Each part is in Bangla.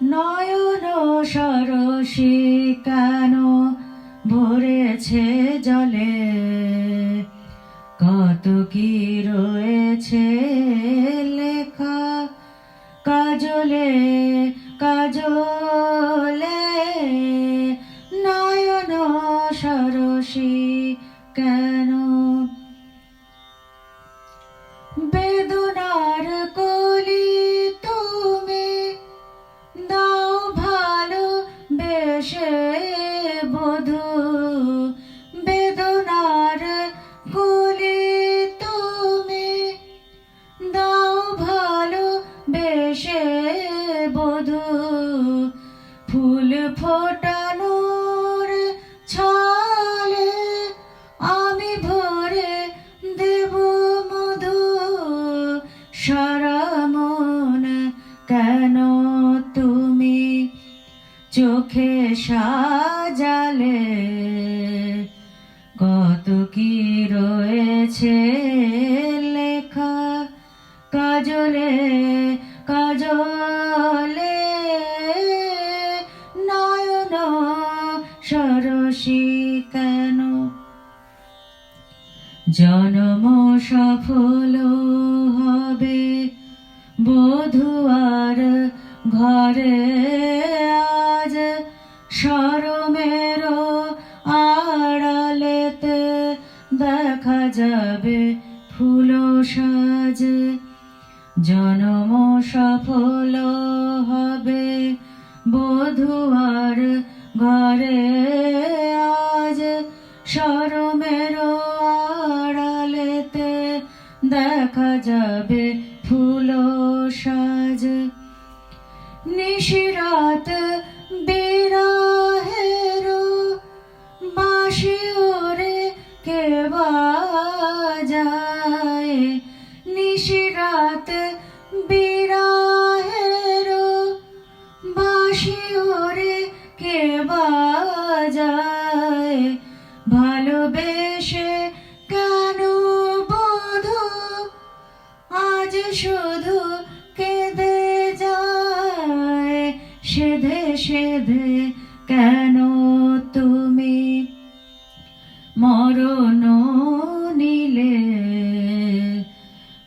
নয়ন সরসী কেন ভরেছে জলে, কত কি রয়েছে লেখা কাজলে কাজলে। নয়ন সরসী কেন, বেদনার কলি তুমি দাও ভালো বেশে বধূ, বেদনার কলি তুমি দাও ভালো বেশে বধূ। ফুল ফোটানোর ছলে আমি ভরে দেব মধু, সারা মন কেন তুমি চোখে সাজালে, কত কি রয়েছে লেখা কাজলে কাজলে। নয়ন সরসী কেন, জন্ম সফল হবে বধূয়ার ঘরে, আজ শরমের আড়ালেতে দেখা যাবে ফুল সাজ। জন্ম সফল হবে বধূয়ার ঘরে, আজ শরমের আড়ালেতে দেখা যাবে ফুল সাজ। নিশিরাত বিরহের বাঁশি ওরে কে বাজায়, নিশিরাত বিরহের বাঁশি ওরে কে বাজায়। ভালোবেসে কেন বধূ আজ শুধু কেঁদে যায়, সেধে সেধে কেন তুমি মরণ নিলে,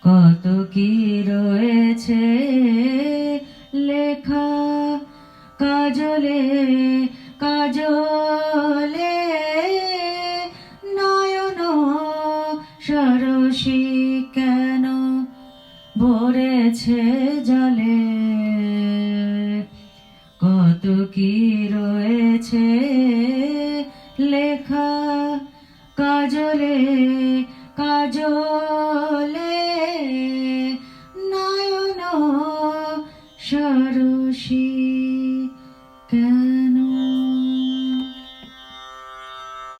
কত কি রয়েছে লেখা কাজলে কাজলে। নয়ন সরসী কেন ভরেছে জলে, কত কি রয়েছে লেখা কাজলে কাজলে। নয়ন সরসী কেন।